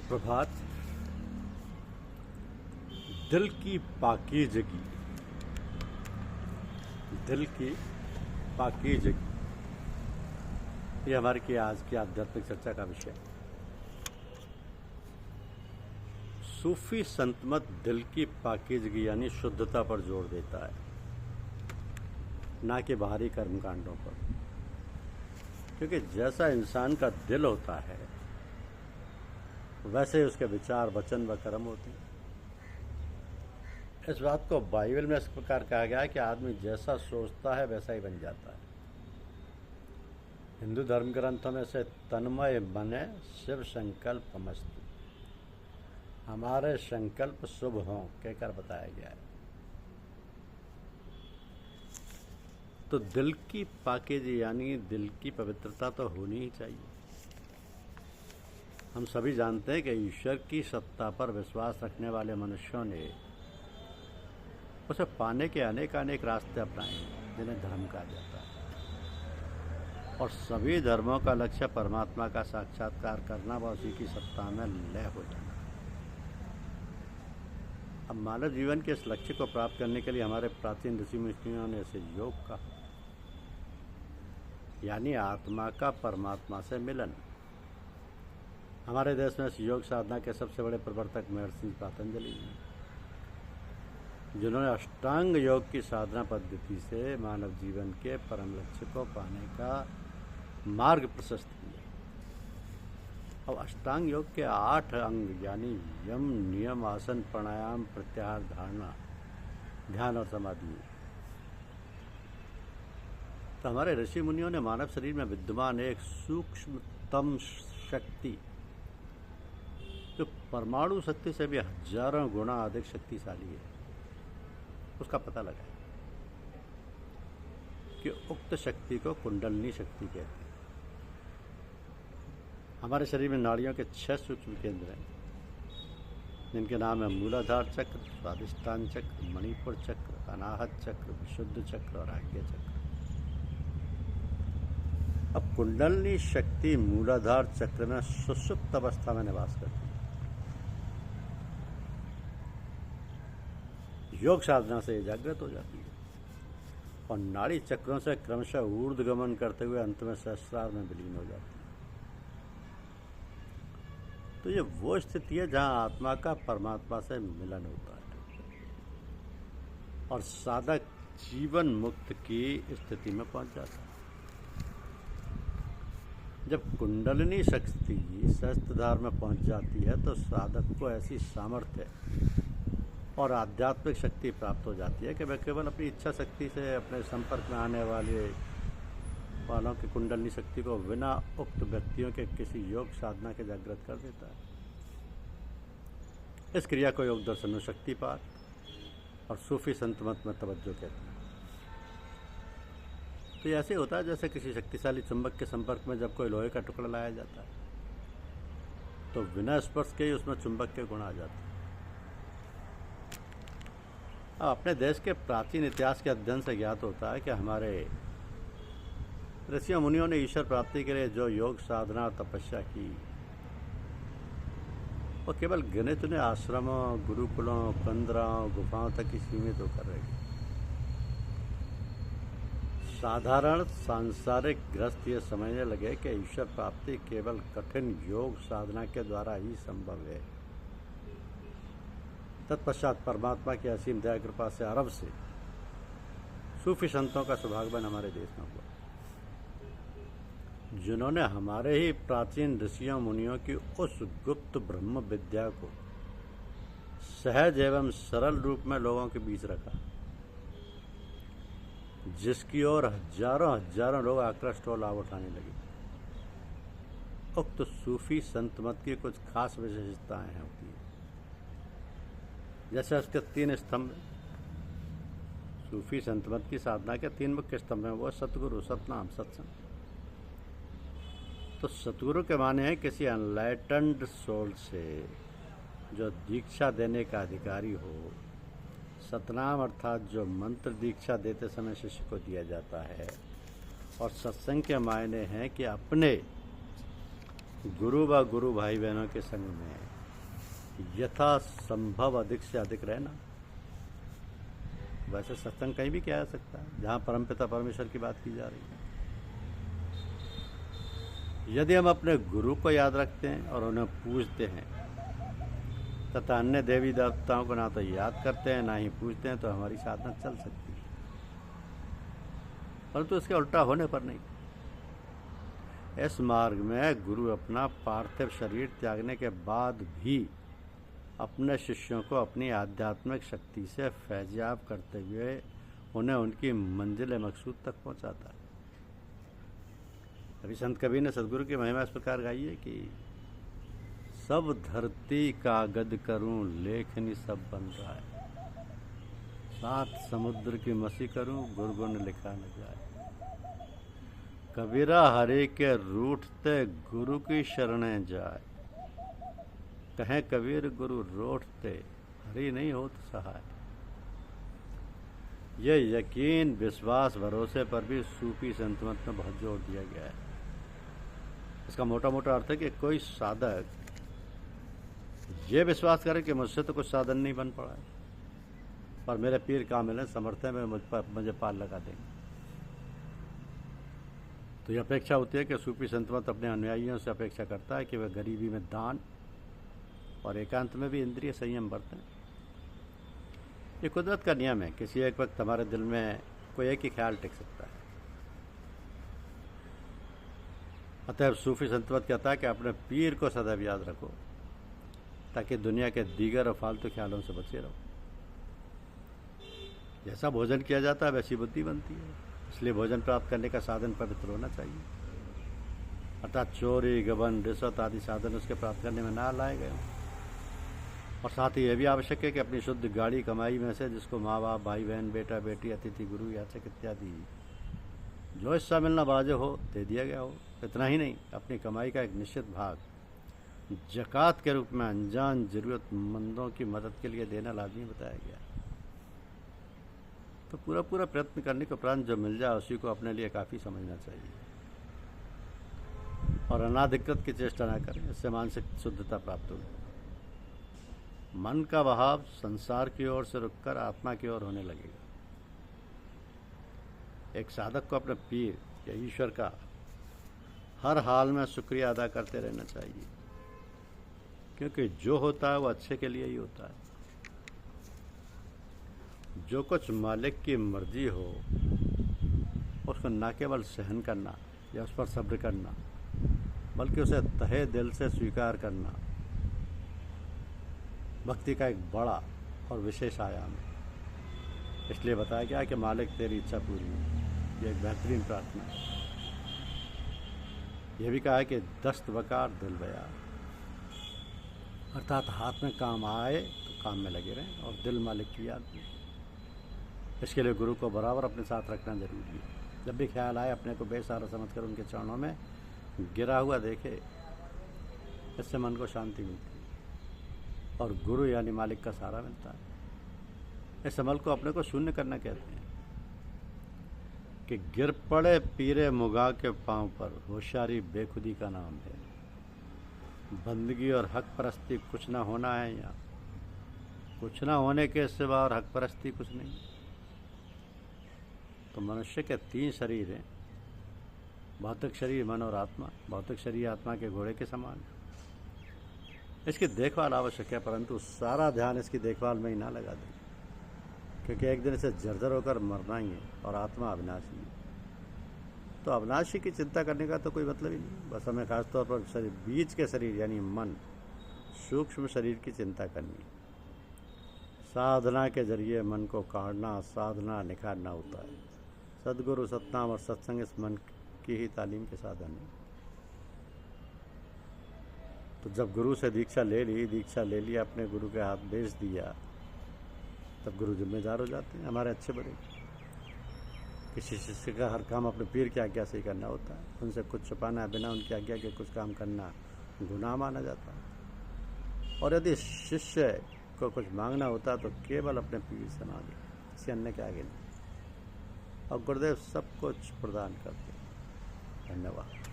प्रभात। दिल की पाकीज़गी, दिल की पाकीज़गी, ये हमारी की आज की आध्यात्मिक चर्चा का विषय है। सूफी संतमत दिल की पाकीज़गी यानी शुद्धता पर जोर देता है, ना कि बाहरी कर्मकांडों पर। क्योंकि जैसा इंसान का दिल होता है वैसे ही उसके विचार, वचन व कर्म होते हैं। इस बात को बाइबल में इस प्रकार कहा गया है कि आदमी जैसा सोचता है वैसा ही बन जाता है। हिंदू धर्म ग्रंथों में से तन्मय मने शिव संकल्पमस्तु, हमारे संकल्प शुभ हों कहकर बताया गया है। तो दिल की पाकीज़गी यानी दिल की पवित्रता तो होनी ही चाहिए। हम सभी जानते हैं कि ईश्वर की सत्ता पर विश्वास रखने वाले मनुष्यों ने उसे पाने के अनेक रास्ते अपनाए हैं जिन्हें धर्म कहा जाता है। और सभी धर्मों का लक्ष्य परमात्मा का साक्षात्कार करना व उसी की सत्ता में लय हो जाना। अब मानव जीवन के इस लक्ष्य को प्राप्त करने के लिए हमारे प्राचीन ऋषि मुनियों ने इसे योग कहा, यानी आत्मा का परमात्मा से मिलन। हमारे देश में इस योग साधना के सबसे बड़े प्रवर्तक महर्षि पतंजलि हैं, जिन्होंने अष्टांग योग की साधना पद्धति से मानव जीवन के परम लक्ष्य को पाने का मार्ग प्रशस्त किया। अब अष्टांग योग के 8 अंग यानी यम, नियम, आसन, प्राणायाम, प्रत्याहार, धारणा, ध्यान और समाधि। तो हमारे ऋषि मुनियों ने मानव शरीर में विद्यमान एक सूक्ष्मतम शक्ति जो परमाणु शक्ति से भी हजारों गुना अधिक शक्तिशाली है, उसका पता लगाया कि उक्त शक्ति को कुंडलिनी शक्ति कहते हैं। हमारे शरीर में नाड़ियों के 6 सूक्ष्म केंद्र हैं, जिनके नाम है मूलाधार चक्र, स्वादिष्टान चक्र, मणिपुर चक्र, अनाहत चक्र, विशुद्ध चक्र और आज्ञा चक्र। अब कुंडलिनी शक्ति मूलाधार चक्र में सुषुप्त अवस्था में निवास करती है। योग साधना से जागृत हो जाती है और नाड़ी चक्रों से क्रमशः ऊर्ध्वगमन करते हुए अंत में सहस्रार में विलीन हो जाती है। तो ये वो स्थिति है जहां आत्मा का परमात्मा से मिलन होता है और साधक जीवन मुक्त की स्थिति में पहुंच जाता है। जब कुंडलिनी शक्ति सहस्त्रधार में पहुंच जाती है तो साधक को ऐसी सामर्थ्य और आध्यात्मिक शक्ति प्राप्त हो जाती है कि वह केवल अपनी इच्छा शक्ति से अपने संपर्क में आने वालों की कुंडलिनी शक्ति को बिना उक्त व्यक्तियों के किसी योग साधना के जागृत कर देता है। इस क्रिया को योग दर्शन में शक्तिपात और सूफी संतमत में तवज्जो कहते हैं। तो ऐसे होता है जैसे किसी शक्तिशाली चुंबक के संपर्क में जब कोई लोहे का टुकड़ा लाया जाता है तो बिना स्पर्श के ही उसमें चुंबक के गुण आ जाते हैं। अपने देश के प्राचीन इतिहास के अध्ययन से ज्ञात होता है कि हमारे ऋषियों मुनियों ने ईश्वर प्राप्ति के लिए जो योग साधना और तपस्या की वो केवल गिने चुने आश्रमों, गुरुकुलों, कंदराओं, गुफाओं तक ही सीमित होकर रही। साधारण सांसारिक गृहस्थ ये समझने लगे कि ईश्वर प्राप्ति केवल कठिन योग साधना के द्वारा ही संभव है। तत्पश्चात परमात्मा की असीम दया कृपा से अरब से सूफी संतों का सौभाग्यवान हमारे देश में हुआ, जिन्होंने हमारे ही प्राचीन ऋषियों मुनियों की उस गुप्त ब्रह्म विद्या को सहज एवं सरल रूप में लोगों के बीच रखा, जिसकी ओर हजारों लोग आकृष्ट और लाभ उठाने लगे। उक्त सूफी संत मत की कुछ खास विशेषताएं होती हैं, जैसे उसके 3 स्तंभ। सूफी संतमत की साधना के 3 मुख्य स्तंभ हैं, वो सतगुरु, सतनाम, सत्संग। तो सतगुरु के माने हैं किसी अनलाइटेंड सोल से जो दीक्षा देने का अधिकारी हो। सतनाम अर्थात जो मंत्र दीक्षा देते समय शिष्य को दिया जाता है। और सत्संग के मायने हैं कि अपने गुरु व गुरु भाई बहनों के संग में यथा संभव अधिक से अधिक रहना। वैसे सत्संग कहीं भी किया जा सकता है जहाँ परमपिता परमेश्वर की बात की जा रही है। यदि हम अपने गुरु को याद रखते हैं और उन्हें पूजते हैं तथा अन्य देवी देवताओं को ना तो याद करते हैं ना ही पूजते हैं तो हमारी साधना चल सकती है, परंतु इसके उल्टा होने पर नहीं। इस मार्ग में गुरु अपना पार्थिव शरीर त्यागने के बाद भी अपने शिष्यों को अपनी आध्यात्मिक शक्ति से फैज़याब करते हुए उन्हें उनकी मंजिल मकसूद तक पहुंचाता है। अभी संत कबीर ने सदगुरु की महिमा इस प्रकार गाई है कि सब धरती कागज करूं लेखनी सब बन रहा है, 7 समुद्र की मसी करूं गुरु गुण लिखा न जाए। कबीरा हरे के रूठते गुरु की शरणें जाए, कहें कबीर गुरु रोठते हरि नहीं होत सहाय। ये यकीन विश्वास भरोसे पर भी सूफी संतमत में बहुत जोर दिया गया है। इसका मोटा मोटा अर्थ है कि कोई साधक ये विश्वास करे कि मुझसे तो कुछ साधन नहीं बन पड़ा है, पर मेरे पीर कामिल हैं, समर्थ हैं, मुझे पार लगा देंगे। तो ये अपेक्षा होती है कि सूफी संतमत अपने अनुयायियों से अपेक्षा करता है कि वह गरीबी में दान और एकांत में भी इंद्रिय संयम बरतें। ये कुदरत का नियम है, किसी एक वक्त हमारे दिल में कोई एक ही ख्याल टिक सकता है। अतः सूफी संतमत कहता है कि अपने पीर को सदैव याद रखो ताकि दुनिया के दीगर और फालतू ख्यालों से बचे रहो। जैसा भोजन किया जाता है वैसी बुद्धि बनती है, इसलिए भोजन प्राप्त करने का साधन पवित्र होना चाहिए, अर्थात चोरी गबन रिश्वत आदि साधन उसके प्राप्त करने में ना लाए गए। और साथ ही यह भी आवश्यक है कि अपनी शुद्ध गाड़ी कमाई में से जिसको माँ बाप भाई बहन बेटा बेटी अतिथि गुरु याचक इत्यादि जो हिस्सा मिलना बाजे हो दे दिया गया हो। इतना ही नहीं, अपनी कमाई का एक निश्चित भाग ज़कात के रूप में अनजान ज़रूरतमंदों की मदद के लिए देना लाजमी बताया गया। तो पूरा प्रयत्न करने के उपरांत जो मिल जाए उसी को अपने लिए काफ़ी समझना चाहिए और अनाधिकृत की चेष्टा न करें, इससे मानसिक शुद्धता प्राप्त होगी। मन का बहाव संसार की ओर से रुककर आत्मा की ओर होने लगेगा। एक साधक को अपने पीर या ईश्वर का हर हाल में शुक्रिया अदा करते रहना चाहिए, क्योंकि जो होता है वो अच्छे के लिए ही होता है। जो कुछ मालिक की मर्जी हो उसको न केवल सहन करना या उस पर सब्र करना बल्कि उसे तहे दिल से स्वीकार करना भक्ति का एक बड़ा और विशेष आयाम है। इसलिए बताया गया कि मालिक तेरी इच्छा पूरी हो, यह एक बेहतरीन प्रार्थना है। यह भी कहा है कि दस्त बकार दिल बयार, अर्थात हाथ में काम आए तो काम में लगे रहें और दिल मालिक की याद में। इसके लिए गुरु को बराबर अपने साथ रखना जरूरी है। जब भी ख्याल आए अपने को बेसहारा समझकर उनके चरणों में गिरा हुआ देखे, इससे मन को शांति मिलती है और गुरु यानी मालिक का सहारा मिलता है। इस अमल को अपने को शून्य करना कहते हैं कि गिर पड़े पीरे मुगा के पांव पर, होशियारी बेखुदी का नाम है। बंदगी और हक परस्ती कुछ ना होना है, यहाँ कुछ ना होने के सिवा और हक परस्ती कुछ नहीं। तो मनुष्य के 3 शरीर हैं, भौतिक शरीर मन और आत्मा। भौतिक शरीर आत्मा के घोड़े के समान है। इसकी देखभाल आवश्यक है, परंतु सारा ध्यान इसकी देखभाल में ही ना लगा दें, क्योंकि एक दिन इसे जर्जर होकर मरना ही है और आत्मा अविनाशी है। तो अविनाशी की चिंता करने का तो कोई मतलब ही नहीं। बस हमें खासतौर पर शरीर बीच के शरीर यानी मन सूक्ष्म शरीर की चिंता करनी है। साधना के जरिए मन को काढ़ना साधना निखारना होता है। सद्गुरु सतनाम और सत्संग इस मन की ही तालीम के साधन है। तो जब गुरु से दीक्षा ले ली, अपने गुरु के हाथ बेच दिया, तब गुरु जिम्मेदार हो जाते हैं, हमारे अच्छे बड़े। किसी शिष्य का हर काम अपने पीर की आज्ञा से ही करना होता है। उनसे कुछ छुपाना है, बिना उनकी आज्ञा के कुछ काम करना गुनाह माना जाता है। और यदि शिष्य को कुछ मांगना होता है तो केवल अपने पीर से मांगे, किसी अन्य के आगे नहीं। और गुरुदेव सब कुछ प्रदान करते हैं। धन्यवाद।